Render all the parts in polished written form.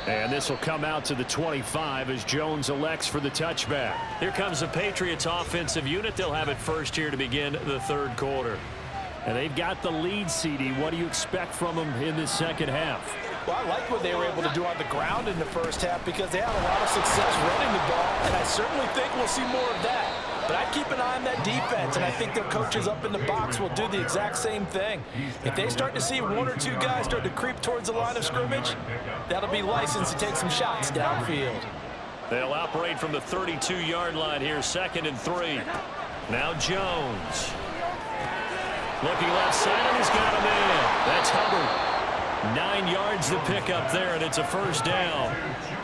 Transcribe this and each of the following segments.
And this will come out to the 25 as Jones elects for the touchback. Here comes the Patriots offensive unit. They'll have it first here to begin the third quarter. And they've got the lead, CD. What do you expect from them in this second half? Well, I like what they were able to do on the ground in the first half because they had a lot of success running the ball, and I certainly think we'll see more of that. But I'd keep an eye on that defense, and I think their coaches up in the box will do the exact same thing. If they start to see one or two guys start to creep towards the line of scrimmage, that'll be licensed to take some shots downfield. They'll operate from the 32-yard line here, 2nd and 3. Now Jones. Looking left side, and he's got him in. That's Hubbard. 9 yards to pick up there, and it's a first down.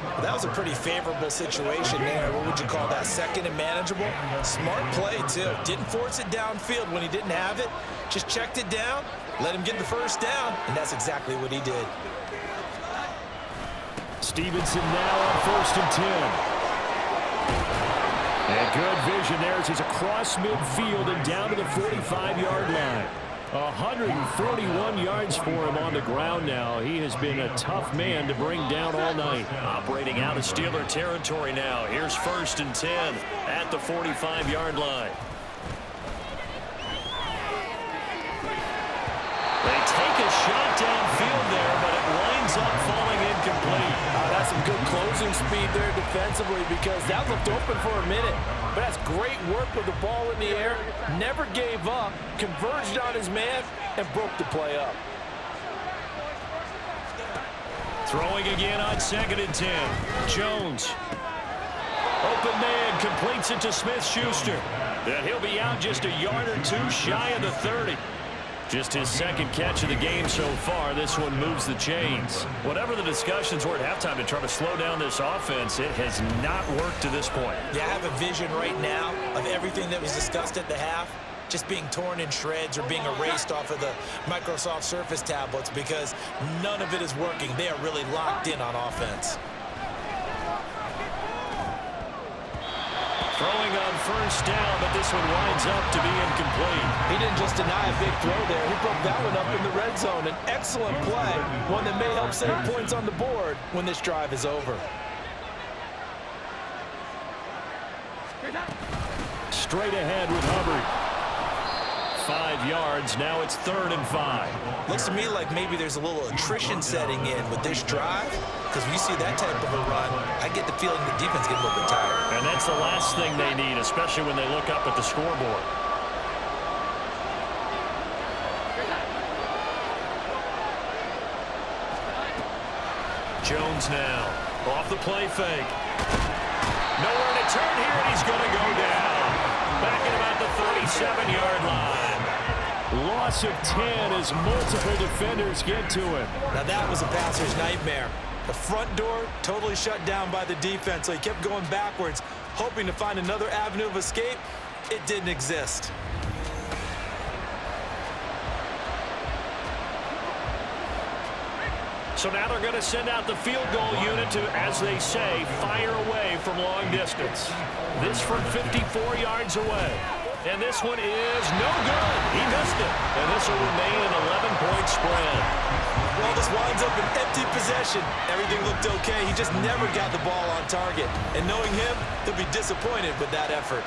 Well, that was a pretty favorable situation there. What would you call that? 2nd and manageable? Smart play, too. Didn't force it downfield when he didn't have it. Just checked it down, let him get the first down, and that's exactly what he did. Stevenson now on 1st and 10. And good vision there as he's across midfield and down to the 45-yard line. 141 yards for him on the ground now. He has been a tough man to bring down all night. Operating out of Steeler territory now. Here's 1st and 10 at the 45-yard line. They take a shot downfield there, but it winds up falling incomplete. That's some good closing speed there defensively because that looked open for a minute. But that's great work with the ball in the air. Never gave up, converged on his man, and broke the play up. Throwing again on 2nd and 10. Jones. Open man completes it to Smith-Schuster. And he'll be out just a yard or two shy of the 30. Just his 2nd catch of the game so far. This one moves the chains. Whatever the discussions were at halftime to try to slow down this offense, it has not worked to this point. Yeah, I have a vision right now of everything that was discussed at the half just being torn in shreds or being erased off of the Microsoft Surface tablets because none of it is working. They are really locked in on offense. Throwing on 1st down, but this one winds up to be incomplete. He didn't just deny a big throw there. He broke that one up in the red zone. An excellent play, one that may help save points on the board when this drive is over. Straight ahead with Hubbard. 5 yards. Now it's 3rd and 5. Looks to me like maybe there's a little attrition setting in with this drive. Because when you see that type of a run, I get the feeling the defense gets a little bit tired. And that's the last thing they need, especially when they look up at the scoreboard. Jones now. Off the play fake. Nowhere to turn here, and he's going to go down. Back at about the 37-yard line. Loss of 10 as multiple defenders get to him. Now that was a passer's nightmare. The front door totally shut down by the defense, so he kept going backwards, hoping to find another avenue of escape. It didn't exist. So now they're going to send out the field goal unit to, as they say, fire away from long distance. This from 54 yards away. And this one is no good. He missed it. And this will remain an 11-point spread. Well, this winds up an empty possession. Everything looked okay. He just never got the ball on target. And knowing him, he'll be disappointed with that effort.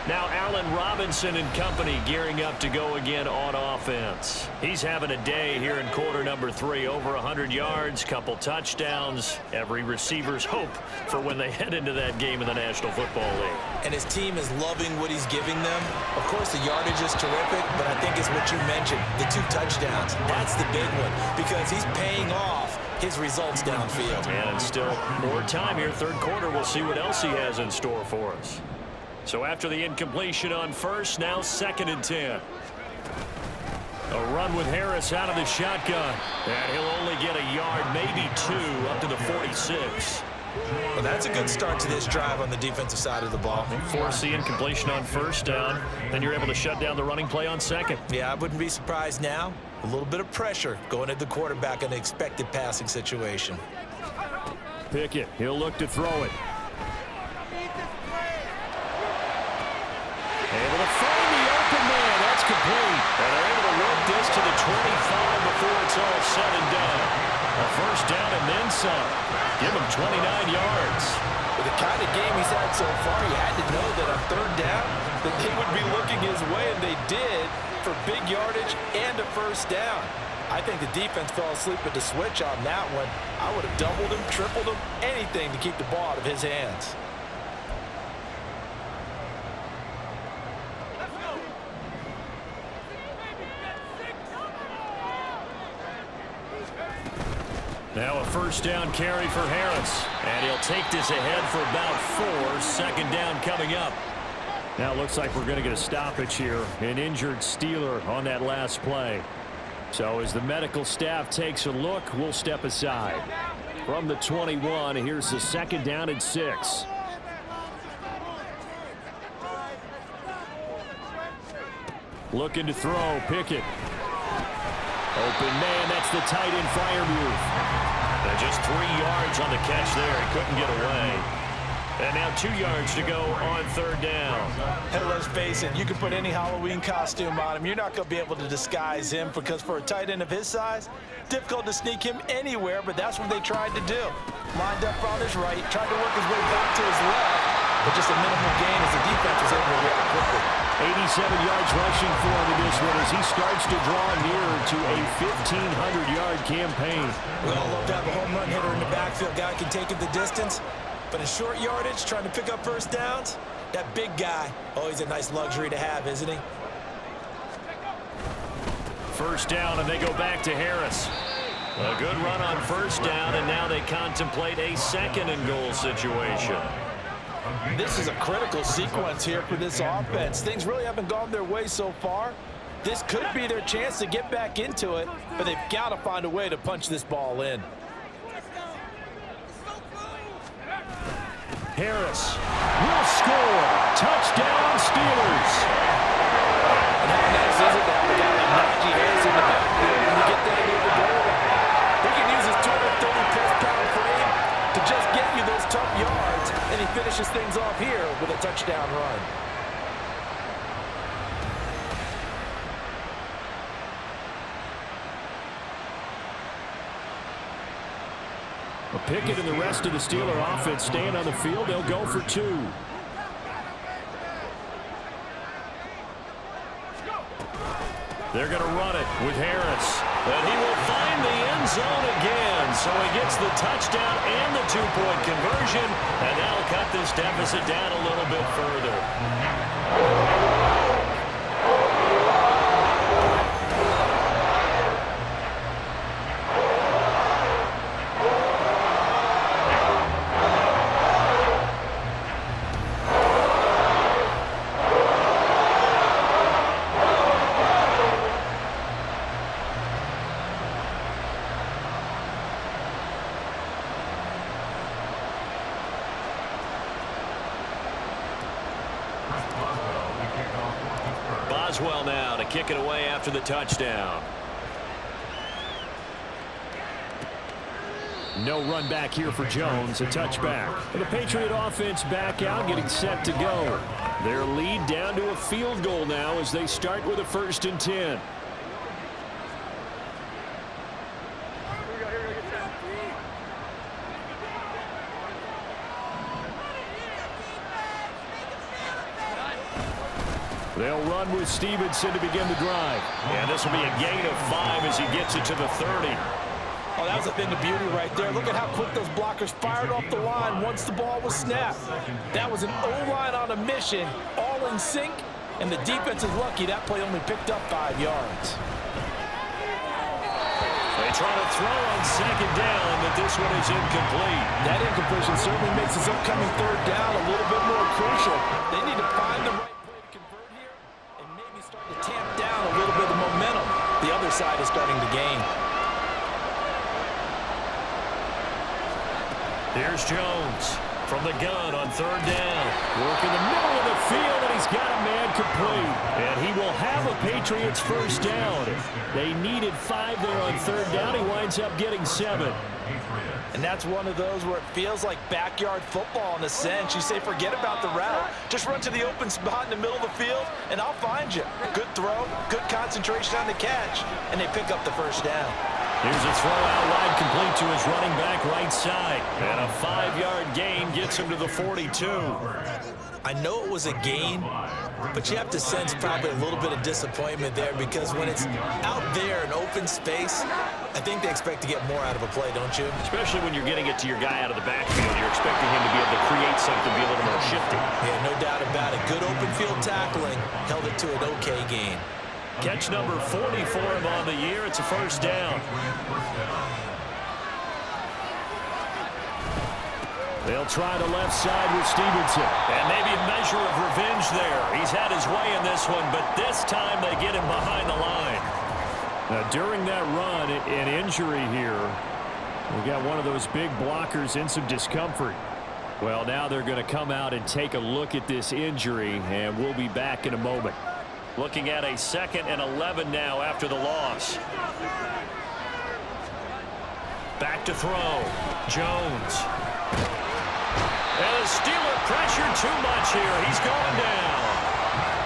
Now Allen Robinson and company gearing up to go again on offense. He's having a day here in quarter number 3. Over 100 yards, couple touchdowns. Every receiver's hope for when they head into that game in the National Football League. And his team is loving what he's giving them. Of course, the yardage is terrific, but I think it's what you mentioned, the 2 touchdowns. That's the big one because he's paying off his results downfield. And still more time here, third quarter. We'll see what else he has in store for us. So after the incompletion on 1st, now 2nd and 10. A run with Harris out of the shotgun. And he'll only get a yard, maybe 2, up to the 46. Well, that's a good start to this drive on the defensive side of the ball. Force the incompletion on 1st down. Then you're able to shut down the running play on 2nd. Yeah, I wouldn't be surprised now. A little bit of pressure going at the quarterback in an expected passing situation. Pickett, he'll look to throw it. Able to find the open man. That's complete. And they're able to work this to the 25 before it's all said and done. A first down and then some. Give him 29 yards. With the kind of game he's had so far, he had to know that on third down that they would be looking his way, and they did, for big yardage and a first down. I think the defense fell asleep at the switch on that one. I would have doubled him, tripled him, anything to keep the ball out of his hands. Now a first down carry for Harris. And he'll take this ahead for about 4. Second down coming up. Now it looks like we're going to get a stoppage here. An injured Steeler on that last play. So as the medical staff takes a look, we'll step aside. From the 21, here's the second down and 6. Looking to throw, Pickett. Open man, that's the tight end Freiermuth. And just 3 yards on the catch there. He couldn't get away. And now 2 yards to go on third down. Hey, let's face it, you can put any Halloween costume on him. You're not going to be able to disguise him because for a tight end of his size, difficult to sneak him anywhere, but that's what they tried to do. Lined up on his right, tried to work his way back to his left, but just a minimal gain as the defense was able to react quickly. 87 yards rushing for him in this one as he starts to draw nearer to a 1,500-yard campaign. We all love to have a home run hitter in the backfield. Guy can take it the distance, but in short yardage, trying to pick up first downs, that big guy, always a nice luxury to have, isn't he? First down, and they go back to Harris. A good run on first down, and now they contemplate a second and goal situation. This is a critical sequence here for this offense. Things really haven't gone their way so far. This could be their chance to get back into it, but they've got to find a way to punch this ball in. Harris will score. Touchdown, Steelers. And how nice is it to have a guy like Najee Harris in the backfield when you get down near the goal line? He can use his 230-plus-pound frame to just get you those tough yards, and he finishes things off here with a touchdown run. Pickett and the rest of the Steeler offense staying on the field. They'll go for 2. They're going to run it with Harris. And he will find the end zone again. So he gets the touchdown and the 2-point conversion. And that'll cut this deficit down a little bit further. Boswell now to kick it away after the touchdown. No run back here for Jones, a touchback. And the Patriot offense back out, getting set to go. Their lead down to a field goal now as they start with a 1st and 10. They'll run with Stevenson to begin the drive. And this will be a gain of 5 as he gets it to the 30. Oh, that was a thing of beauty right there. Look at how quick those blockers fired off the line once the ball was snapped. That was an O-line on a mission, all in sync, and the defense is lucky that play only picked up 5 yards. They try to throw on second down, but this one is incomplete. That incompletion certainly makes this upcoming third down a little bit more crucial. They need to find the right play to convert here and maybe start to tamp down a little bit of momentum. The other side is starting to gain. Here's Jones from the gun on third down. Work in the middle of the field, and he's got a man complete. And he will have a Patriots first down. They needed 5 there on third down. He winds up getting 7. And that's one of those where it feels like backyard football in a sense. You say, forget about the route. Just run to the open spot in the middle of the field, and I'll find you. Good throw, good concentration on the catch, and they pick up the first down. Here's a throw out wide, complete to his running back right side. And a 5-yard gain gets him to the 42. I know it was a gain, but you have to sense probably a little bit of disappointment there because when it's out there in open space, I think they expect to get more out of a play, don't you? Especially when you're getting it to your guy out of the backfield. You're expecting him to be able to create something, be a little more shifty. Yeah, no doubt about it. Good open field tackling held it to an okay gain. Catch number 40 for him on the year. It's a first down. They'll try the left side with Stevenson. And maybe a measure of revenge there. He's had his way in this one, but this time they get him behind the line. Now, during that run, an injury here. We got one of those big blockers in some discomfort. Well, now they're going to come out and take a look at this injury, and we'll be back in a moment. Looking at a 2nd and 11 now after the loss. Back to throw. Jones. And the Steeler pressure too much here. He's going down.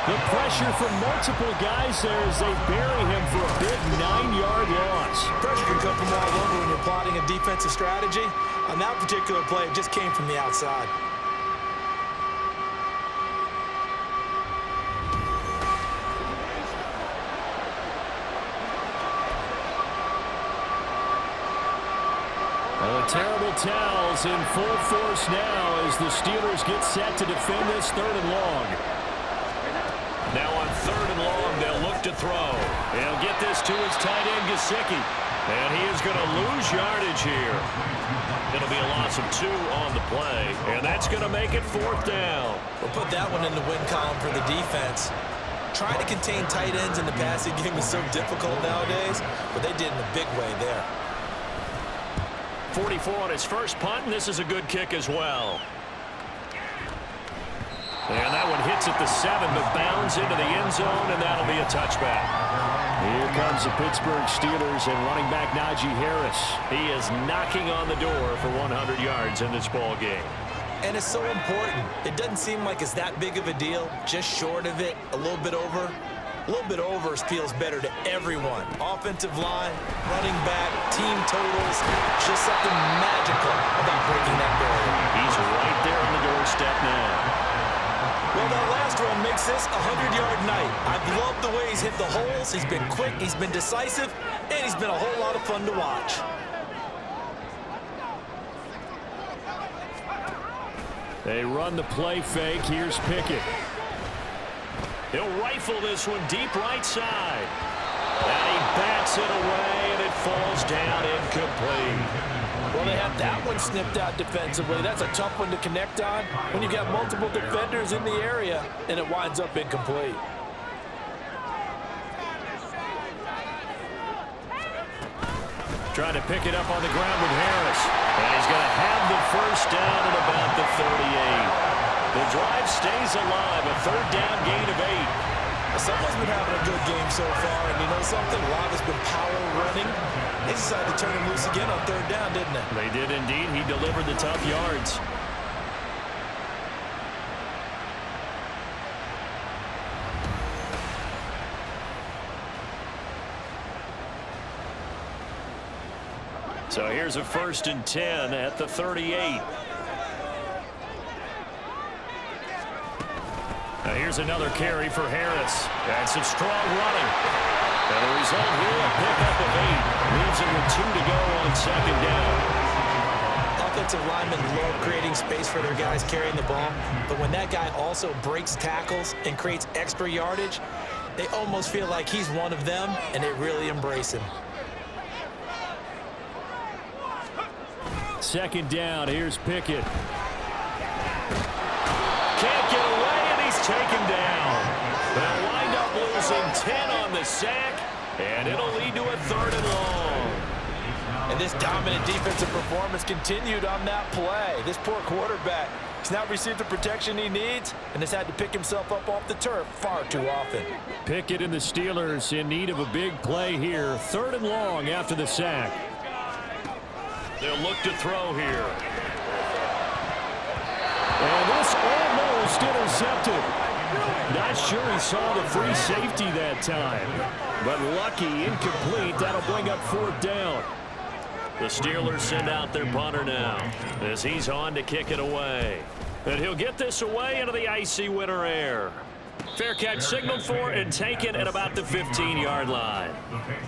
The pressure from multiple guys there as they bury him for a big 9-yard loss. Pressure can come from all over when you're plotting a defensive strategy. On that particular play, it just came from the outside. Terrible towels in full force now as the Steelers get set to defend this 3rd and long. Now on 3rd and long, they'll look to throw. He'll get this to his tight end, Gesicki. And he is going to lose yardage here. It'll be a loss of 2 on the play. And that's going to make it 4th down. We'll put that one in the win column for the defense. Trying to contain tight ends in the passing game is so difficult nowadays, but they did in a big way there. 44 on his first punt, and this is a good kick as well. And that one hits at the 7, but bounds into the end zone, and that'll be a touchback. Here comes the Pittsburgh Steelers and running back Najee Harris. He is knocking on the door for 100 yards in this ball game. And it's so important. It doesn't seem like it's that big of a deal, just short of it, a little bit over. A little bit over feels better to everyone. Offensive line, running back, team totals, just something magical about breaking that barrier. He's right there on the doorstep now. Well, that last run makes this a 100-yard night. I've loved the way he's hit the holes. He's been quick, he's been decisive, and he's been a whole lot of fun to watch. They run the play fake. Here's Pickett. He'll rifle this one deep right side. And he bats it away, and it falls down incomplete. Well, they have that one snipped out defensively. That's a tough one to connect on when you've got multiple defenders in the area, and it winds up incomplete. Trying to pick it up on the ground with Harris. And he's going to have the first down at about the 38. The drive stays alive, a 3rd down gain of 8. Someone's been having a good game so far, and you know something? A lot has been power running. They decided to turn him loose again on 3rd down, didn't they? They did indeed. He delivered the tough yards. So here's a 1st and 10 at the 38. Now here's another carry for Harris. And some strong running. And the result here, a pickup of 8. Leaves him with 2 to go on 2nd down. Offensive linemen love creating space for their guys carrying the ball. But when that guy also breaks tackles and creates extra yardage, they almost feel like he's one of them, and they really embrace him. 2nd down. Here's Pickett. Can't get away, and he's taken down. They'll wind up losing 10 on the sack, and it'll lead to a 3rd and long. And this dominant defensive performance continued on that play. This poor quarterback has not received the protection he needs and has had to pick himself up off the turf far too often. Pickett and the Steelers in need of a big play here. 3rd and long after the sack. They'll look to throw here. And this almost intercepted. Not sure he saw the free safety that time. But lucky, incomplete. That'll bring up 4th down. The Steelers send out their punter now as he's on to kick it away. And he'll get this away into the icy winter air. Fair catch signaled for and taken at about the 15-yard line.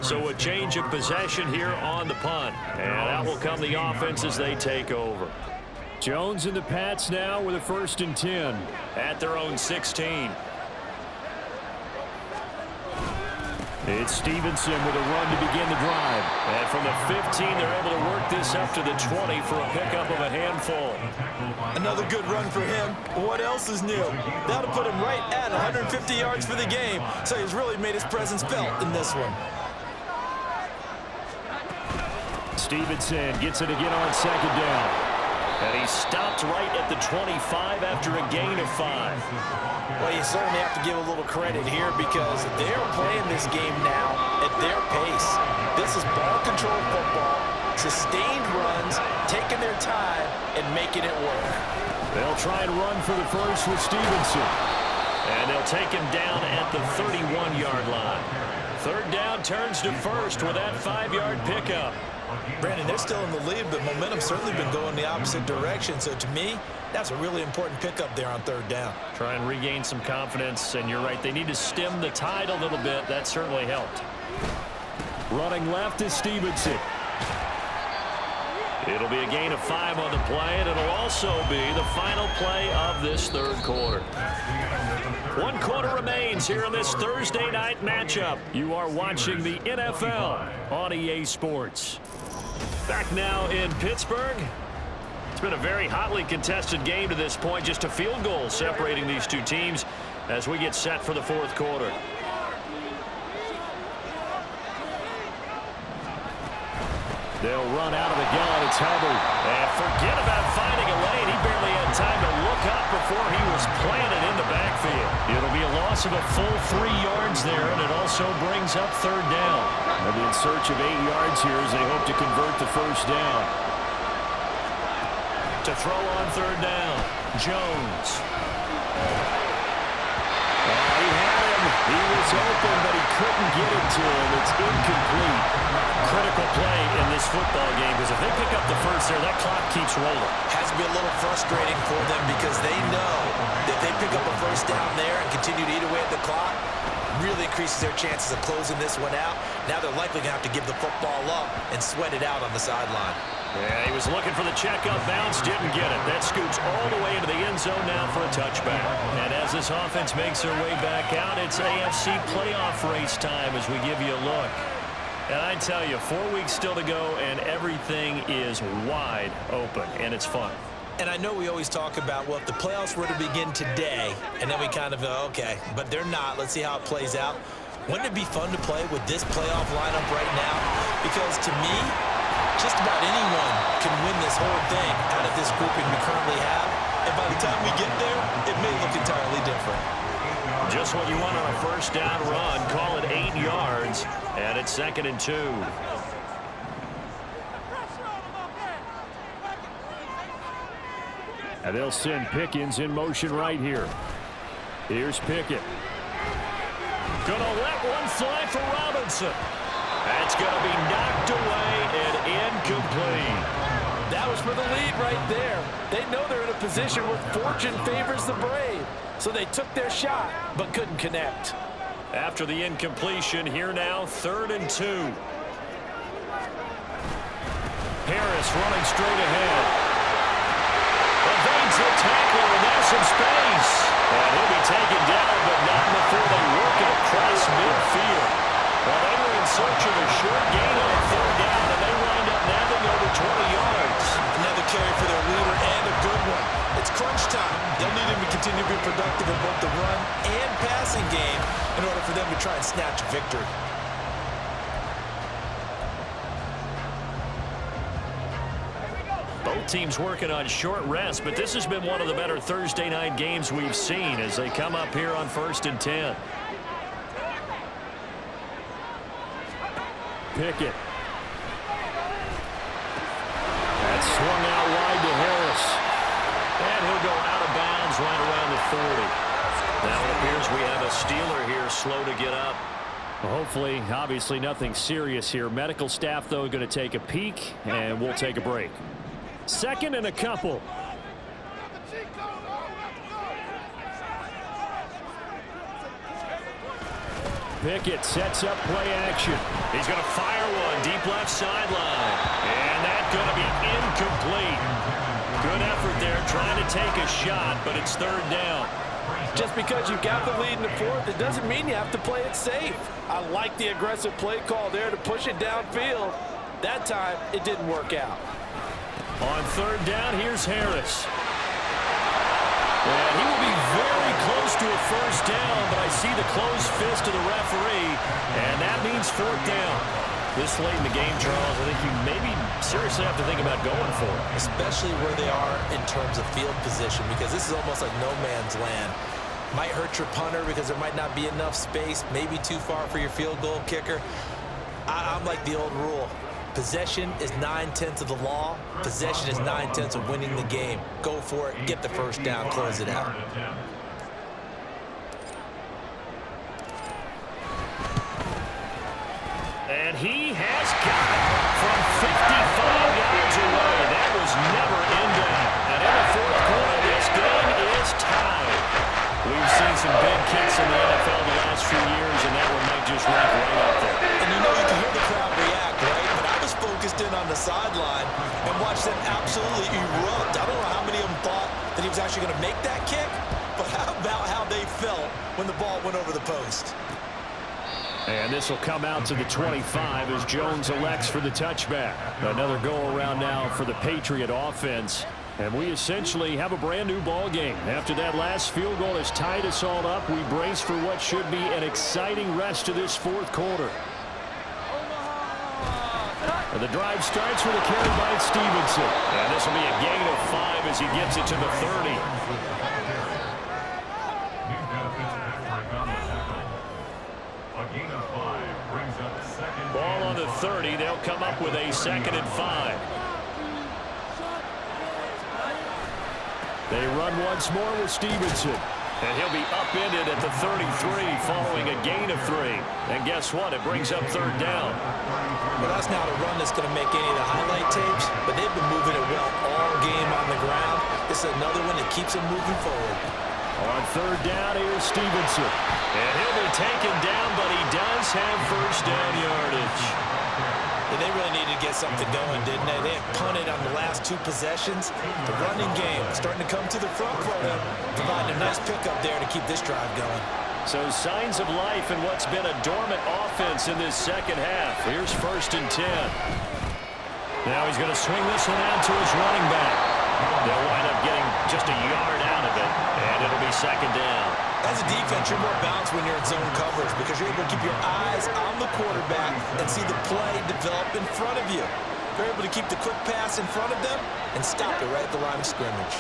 So a change of possession here on the punt. And out will come the offense as they take over. Jones and the Pats now with a 1st and 10 at their own 16. It's Stevenson with a run to begin the drive. And from the 15, they're able to work this up to the 20 for a pickup of a handful. Another good run for him. What else is new? That'll put him right at 150 yards for the game. So he's really made his presence felt in this one. Stevenson gets it again on 2nd down. And he stopped right at the 25 after a gain of 5. Well, you certainly have to give a little credit here because they're playing this game now at their pace. This is ball control football, sustained runs, taking their time, and making it work. They'll try and run for the first with Stevenson. And they'll take him down at the 31-yard line. 3rd down turns to 1st with that 5-yard pickup. Brandon, they're still in the lead, but momentum's certainly been going the opposite direction. So to me, that's a really important pickup there on 3rd down. Try and regain some confidence, and you're right. They need to stem the tide a little bit. That certainly helped. Running left is Stevenson. It'll be a gain of 5 on the play, and it'll also be the final play of this 3rd quarter. 1 quarter remains here in this Thursday night matchup. You are watching the NFL on EA Sports. Back now in Pittsburgh. It's been a very hotly contested game to this point. Just a field goal separating these two teams as we get set for the 4th quarter. They'll run out of the gun. It's Hubbard. And forget about finding a lane. He barely had time to look up before he was planted in the backfield. It'll be a loss of a full 3 yards there, and it also brings up 3rd down. They'll be in search of 8 yards here as they hope to convert the 1st down. To throw on 3rd down, Jones. He had him. He was open, but he couldn't get it to him. It's incomplete. Critical play in this football game because if they pick up the 1st there, that clock keeps rolling. Has to be a little frustrating for them because they know that they pick up a 1st down there and continue to eat away at the clock, really increases their chances of closing this one out. Now they're likely going to have to give the football up and sweat it out on the sideline. Yeah, he was looking for the check-up bounce, didn't get it. That scoots all the way into the end zone now for a touchback. And as this offense makes their way back out, it's AFC playoff race time as we give you a look. And I tell you, 4 weeks still to go, and everything is wide open, and it's fun. And I know we always talk about, well, if the playoffs were to begin today, and then we kind of go, okay, but they're not. Let's see how it plays out. Wouldn't it be fun to play with this playoff lineup right now? Because to me, just about anyone can win this whole thing out of this grouping we currently have. And by the time we get there, it may look entirely different. Just what you want on a 1st down run. Call it 8 yards, and it's 2nd and 2. And they'll send Pickens in motion right here. Here's Pickett. Gonna let one fly for Robinson. That's gonna be knocked away and incomplete. That was for the lead right there. They know they're in a position where fortune favors the brave. So they took their shot, but couldn't connect. After the incompletion, here now, 3rd and 2. Harris running straight ahead. Evades the tackler, and there's some space. And he'll be taken down, but not before they work it across midfield. Well, they were in search of a short gain on 3rd down, and they wind up nabbing over 20 yards. Another carry for their leader, and a good one. It's crunch time. They'll need him to continue to be productive in both the run and passing game in order for them to try and snatch a victory. Both teams working on short rest, but this has been one of the better Thursday night games we've seen as they come up here on 1st and 10. Pickett. That's swung out wide to Harris. And he'll go out of bounds right around the 40. Now it appears we have a Steeler here slow to get up. Well, hopefully, obviously, nothing serious here. Medical staff, though, going to take a peek, and we'll take a break. 2nd and a couple. Pickett sets up play action. He's going to fire one deep left sideline. And that's going to be incomplete. Good effort there trying to take a shot, but it's 3rd down. Just because you got the lead in the 4th, it doesn't mean you have to play it safe. I like the aggressive play call there to push it downfield. That time, it didn't work out. On 3rd down, here's Harris. And he will be very close to a 1st down, but I see the closed fist of the referee, and that means 4th down. This late in the game, Charles, I think you maybe seriously have to think about going for it. Especially where they are in terms of field position, because this is almost like no man's land. Might hurt your punter because there might not be enough space, maybe too far for your field goal kicker. I'm like the old rule. Possession is 9/10 of the law. Possession is 9/10 of winning the game. Go for it, get the 1st down, close it out. And he has got it from 55 yards away. That was never in doubt. And in the 4th quarter, this game is tied. We've seen some big kicks in the NFL the last few years, and that one might just rank right up there. And you know you can hear the crowd react, right? But I was focused in on the sideline and watched them absolutely erupt. I don't know how many of them thought that he was actually going to make that kick, but how about how they felt when the ball went over the post? And this will come out to the 25 as Jones elects for the touchback. Another go-around now for the Patriot offense. And we essentially have a brand-new ball game. After that last field goal has tied us all up, we brace for what should be an exciting rest of this 4th quarter. And the drive starts with a carry by Stevenson. And this will be a gain of 5 as he gets it to the 30. Ball on the 30. They'll come up with a 2nd and 5. They run once more with Stevenson. And he'll be upended at the 33 following a gain of 3. And guess what? It brings up 3rd down. Well, that's not a run that's going to make any of the highlight tapes, but they've been moving it well all game on the ground. This is another one that keeps them moving forward. On 3rd down, here's Stevenson. And he'll be taken down, but he does have 1st down yardage. Yeah, they really needed to get something going, didn't they? They had punted on the last 2 possessions. The running game starting to come to the front for them, providing a nice pickup there to keep this drive going. So signs of life in what's been a dormant offense in this 2nd half. Here's 1st and 10. Now he's going to swing this one out to his running back. They'll wind up getting just a yard out of it, and it'll be 2nd down. As a defense, you're more balanced when you're in zone coverage because you're able to keep your eyes on the quarterback and see the play develop in front of you. You're able to keep the quick pass in front of them and stop it right at the line of scrimmage.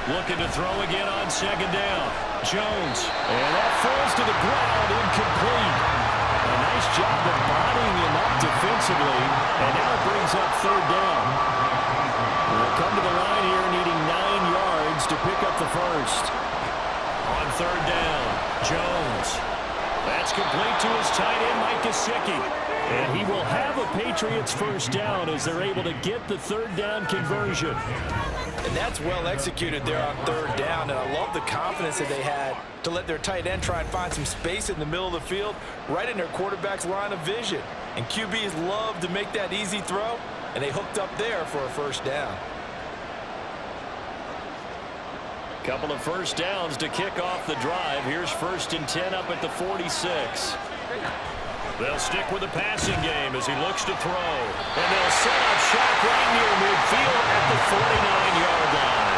Looking to throw again on 2nd down. Jones. And that falls to the ground, incomplete. A nice job of bodying him up defensively. And now it brings up 3rd down. We'll come to the line here needing 9 yards to pick up the 1st. On 3rd down, Jones. That's complete to his tight end, Mike Gesicki. And he will have a Patriots 1st down as they're able to get the 3rd down conversion. And that's well executed there on 3rd down. And I love the confidence that they had to let their tight end try and find some space in the middle of the field, right in their quarterback's line of vision. And QBs love to make that easy throw, and they hooked up there for a 1st down. Couple of 1st downs to kick off the drive. Here's 1st and 10 up at the 46. They'll stick with the passing game as he looks to throw. And they'll set up shop right near midfield at the 49-yard line.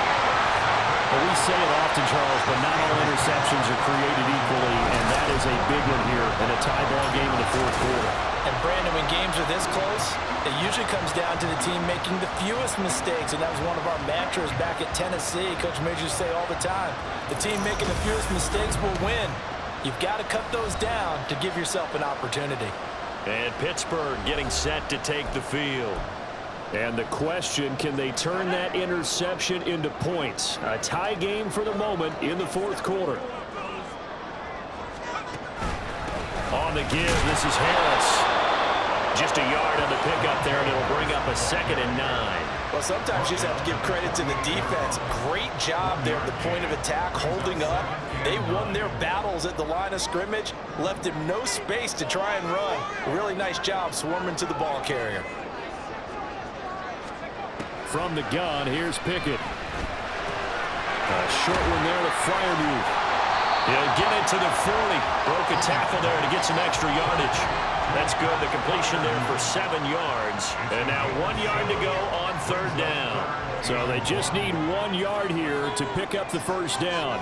Well, we say it often, Charles, but not all interceptions are created equally, and that is a big one here in a tie ball game in the 4th quarter. And Brandon, when games are this close, it usually comes down to the team making the fewest mistakes, and that was one of our mantras back at Tennessee. Coach Majors used to say all the time, the team making the fewest mistakes will win. You've got to cut those down to give yourself an opportunity. And Pittsburgh getting set to take the field. And the question, can they turn that interception into points? A tie game for the moment in the 4th quarter. to give. This is Harris. Just a yard on the pickup there, and it'll bring up a 2nd and 9. Well, sometimes you just have to give credit to the defense. Great job there at the point of attack, holding up. They won their battles at the line of scrimmage, left him no space to try and run. A really nice job swarming to the ball carrier. From the gun, here's Pickett. A short one there to Freiermuth. He'll get it to the 40. Broke a tackle there to get some extra yardage. That's good. The completion there for 7 yards. And now 1 yard to go on 3rd down. So they just need 1 yard here to pick up the 1st down.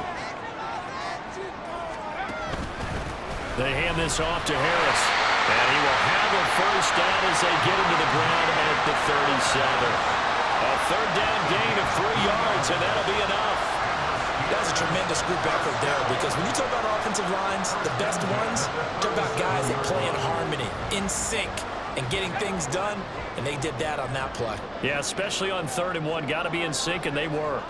They hand this off to Harris. And he will have a 1st down as they get him to the ground at the 37. A 3rd down gain of 3 yards, and that'll be enough. That was a tremendous group effort there, because when you talk about offensive lines, the best ones, talk about guys that play in harmony, in sync, and getting things done, and they did that on that play. Yeah, especially on 3rd and 1. Got to be in sync, and they were.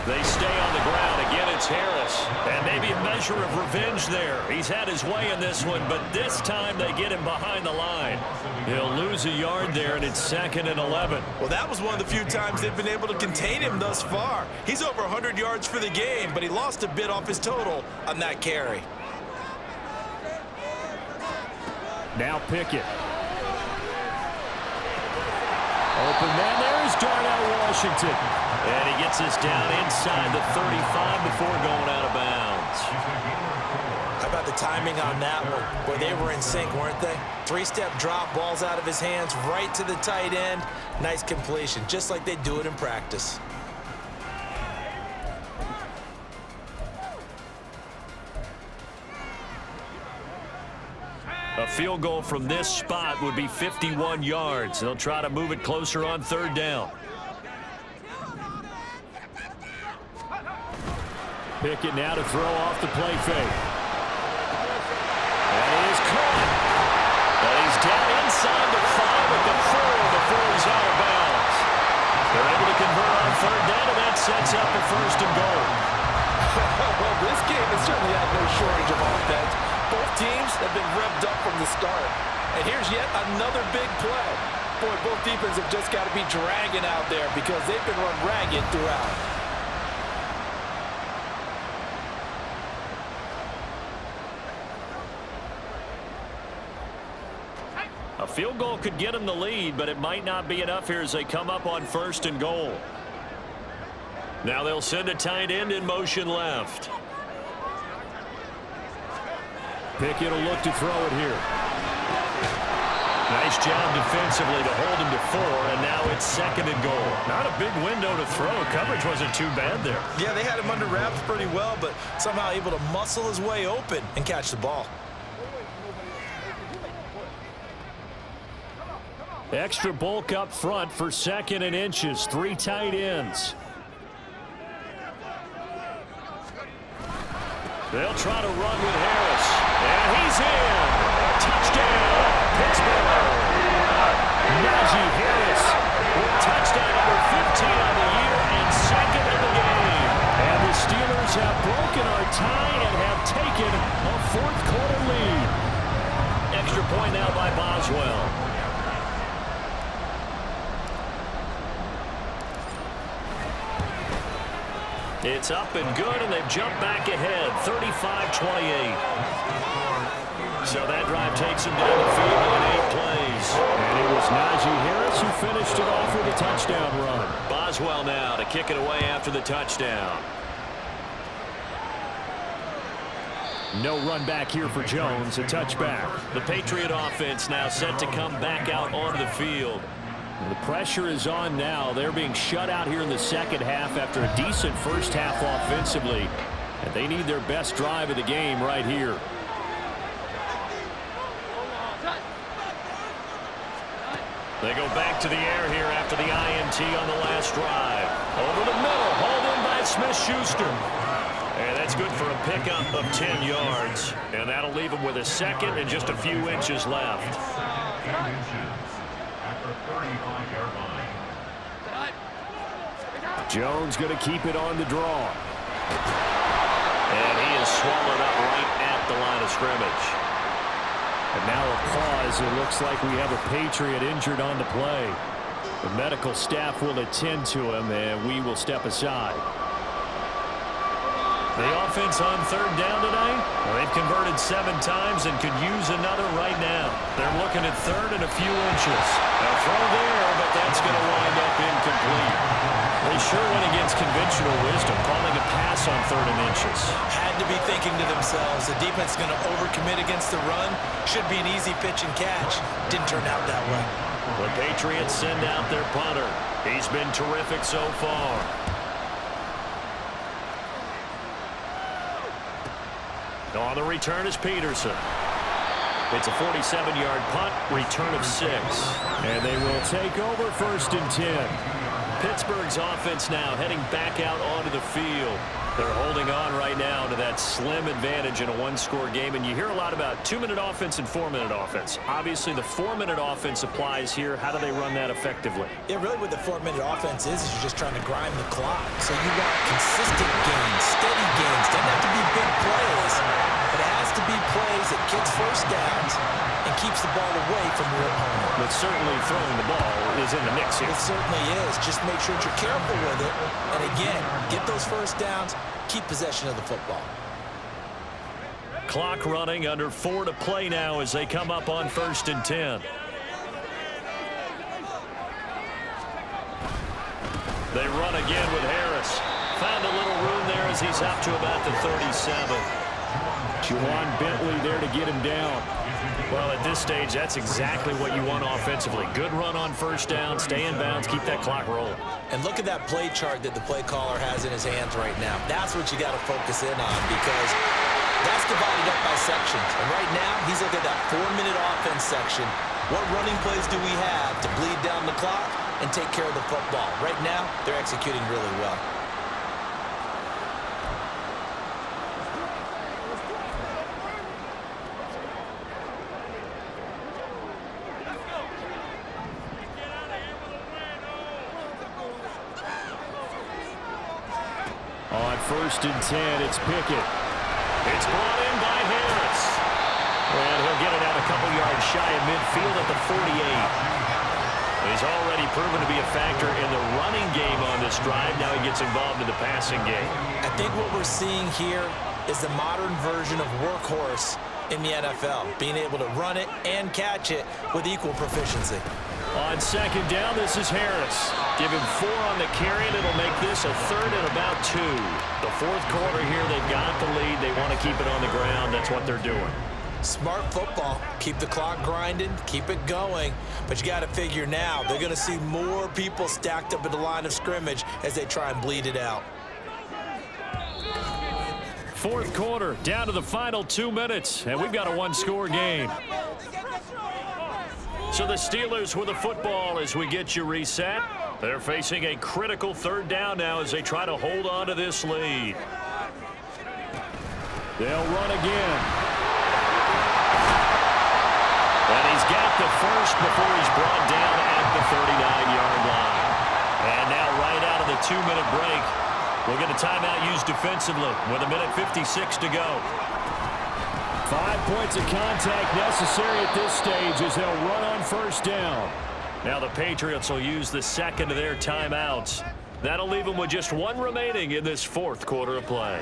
They stay on the ground. Again, it's Harris. And maybe a measure of revenge there. He's had his way in this one, but this time they get him behind the line. He'll lose a yard there, and it's 2nd and 11. Well, that was one of the few times they've been able to contain him thus far. He's over 100 yards for the game, but he lost a bit off his total on that carry. Now Pickett. Open man, there's Darnell Washington. And he gets us down inside the 35 before going out of bounds. How about the timing on that one, where they were in sync, weren't they? 3-step drop, balls out of his hands, right to the tight end. Nice completion, just like they do it in practice. A field goal from this spot would be 51 yards. They'll try to move it closer on 3rd down. Pickett now to throw off the play fake. And he is caught. But he's down inside the 5 at the 4 before he's out of bounds. They're able to convert on 3rd down, and that sets up a 1st and goal. Well, this game has certainly had no shortage of offense. Both teams have been revved up from the start. And here's yet another big play. Boy, both defenses have just got to be dragging out there because they've been run ragged throughout. A field goal could get them the lead, but it might not be enough here as they come up on 1st and goal. Now they'll send a tight end in motion left. Pickett will look to throw it here. Nice job defensively to hold him to 4, and now it's 2nd and goal. Not a big window to throw. Coverage wasn't too bad there. Yeah, they had him under wraps pretty well, but somehow able to muscle his way open and catch the ball. Extra bulk up front for 2nd and inches. 3 tight ends. They'll try to run with Harris. And he's in. Touchdown, Pittsburgh. Najee Harris with touchdown number 15 on the year and 2nd in the game. And the Steelers have broken our tie and have taken a 4th quarter lead. Extra point now by Boswell. It's up and good, and they've jumped back ahead, 35-28. So that drive takes them down the field in 8 plays. And it was Najee Harris who finished it off with a touchdown run. Boswell now to kick it away after the touchdown. No run back here for Jones, a touchback. The Patriot offense now set to come back out onto the field. The pressure is on now. They're being shut out here in the 2nd half after a decent 1st half offensively. And they need their best drive of the game right here. They go back to the air here after the INT on the last drive. Over the middle, hauled in by Smith-Schuster. And that's good for a pickup of 10 yards. And that'll leave him with a 2nd and just a few inches left. Jones going to keep it on the draw. And he is swallowed up right at the line of scrimmage. And now a pause. It looks like we have a Patriot injured on the play. The medical staff will attend to him, and we will step aside. The offense on third down tonight, well, they've converted 7 times and could use another right now. They're looking at third and a few inches. A throw there, but that's going to wind up incomplete. They sure went against conventional wisdom, calling a pass on third and inches. Had to be thinking to themselves, the defense is going to overcommit against the run. Should be an easy pitch and catch. Didn't turn out that way. The Patriots send out their punter. He's been terrific so far. On the return is Peterson. It's a 47-yard punt, return of 6. And they will take over 1st and 10. Pittsburgh's offense now heading back out onto the field. They're holding on right now to that slim advantage in a one-score game. And you hear a lot about 2-minute offense and 4-minute offense. Obviously, the 4-minute offense applies here. How do they run that effectively? Yeah, really what the 4-minute offense is you're just trying to grind the clock. So you want consistent gains, steady gains. Doesn't have to be big plays, but it has to be plays that gets first downs and keeps the ball away from your opponent. But certainly throwing the ball is in the mix here. It certainly is. Just make sure that you're careful with it. And again, get those first downs, keep possession of the football. Clock running, under 4 to play now as they come up on 1st and 10. They run again with Harris. Found a little room there as he's up to about the 37. Juwan Bentley there to get him down. Well, at this stage, that's exactly what you want offensively. Good run on first down, stay in bounds, keep that clock rolling. And look at that play chart that the play caller has in his hands right now. That's what you got to focus in on because that's divided up by sections. And right now, he's looking at that 4-minute offense section. What running plays do we have to bleed down the clock and take care of the football? Right now, they're executing really well. On 1st and 10, it's Pickett. It's brought in by Harris. And he'll get it out a couple yards shy of midfield at the 48. He's already proven to be a factor in the running game on this drive. Now he gets involved in the passing game. I think what we're seeing here is the modern version of workhorse in the NFL, being able to run it and catch it with equal proficiency. On 2nd down, this is Harris. Give him 4 on the carry, and it'll make this a 3rd and about 2. The 4th quarter here, they've got the lead. They want to keep it on the ground. That's what they're doing. Smart football. Keep the clock grinding, keep it going. But you got to figure now, they're going to see more people stacked up at the line of scrimmage as they try and bleed it out. 4th quarter, down to the final 2 minutes, and we've got a one-score game. So the Steelers with the football as we get you reset. They're facing a critical 3rd down now as they try to hold on to this lead. They'll run again. And he's got the first before he's brought down at the 39-yard line. And now right out of the 2-minute break, we'll get a timeout used defensively with 1:56 to go. 5 points of contact necessary at this stage as they'll run on 1st down. Now the Patriots will use the 2nd of their timeouts. That'll leave them with just 1 remaining in this 4th quarter of play.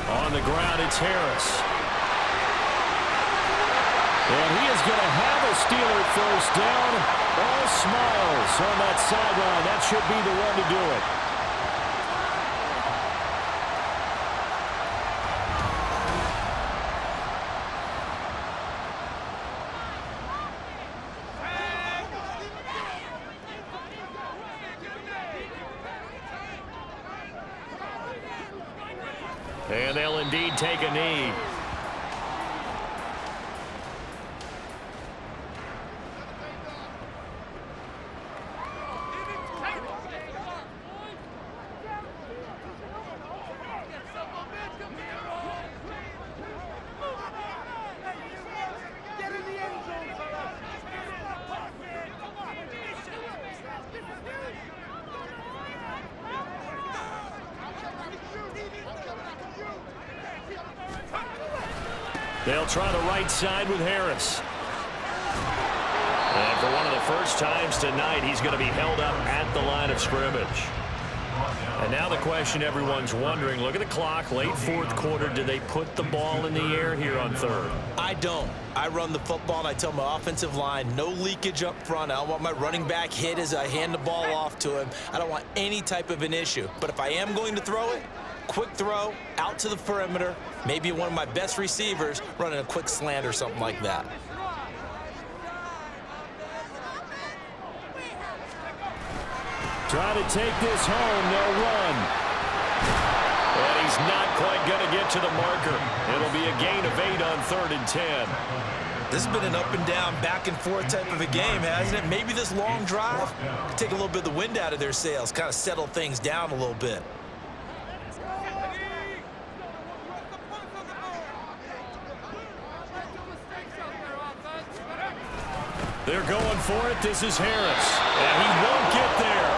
On the ground, it's Harris. And he is going to have a Steeler 1st down. All smiles on that sideline. That should be the one to do it. And they'll indeed take a knee. They'll try the right side with Harris. And for one of the first times tonight, he's going to be held up at the line of scrimmage. And now the question everyone's wondering, look at the clock, late fourth quarter, do they put the ball in the air here on third? I don't. I run the football, and I tell my offensive line, no leakage up front. I don't want my running back hit as I hand the ball off to him. I don't want any type of an issue. But if I am going to throw it, quick throw, out to the perimeter, maybe one of my best receivers running a quick slant or something like that. Try to take this home, they'll run. And he's not quite going to get to the marker. It'll be a gain of 8 on 3rd and 10. This has been an up and down, back and forth type of a game, hasn't it? Maybe this long drive could take a little bit of the wind out of their sails, kind of settle things down a little bit. They're going for it. This is Harris. And he won't get there.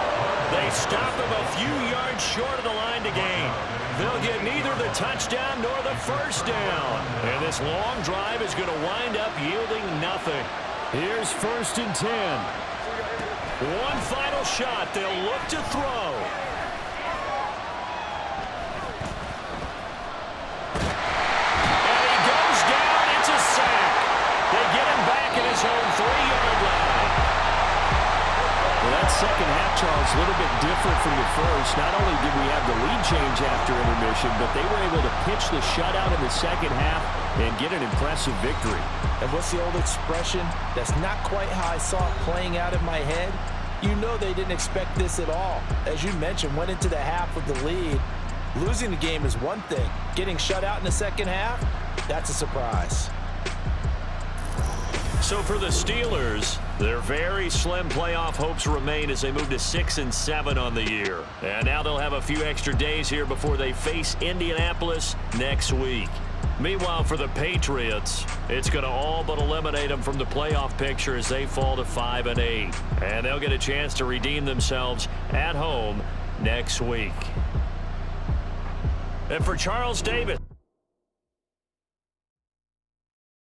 They stop him a few yards short of the line to gain. They'll get neither the touchdown nor the first down. And this long drive is going to wind up yielding nothing. Here's 1st and 10. One final shot. They'll look to throw. And he goes down. It's a sack. They get him back at his own 3-yard line. Well, that second half, Charles, a little bit different from the first. Not only did we have the lead change after intermission, but they were able to pitch the shutout in the second half and get an impressive victory. And what's the old expression? That's not quite how I saw it playing out in my head. You know they didn't expect this at all. As you mentioned, went into the half with the lead. Losing the game is one thing. Getting shut out in the second half, that's a surprise. So for the Steelers, their very slim playoff hopes remain as they move to 6-7 on the year. And now they'll have a few extra days here before they face Indianapolis next week. Meanwhile, for the Patriots, it's going to all but eliminate them from the playoff picture as they fall to 5-8. And they'll get a chance to redeem themselves at home next week. And for Charles Davis.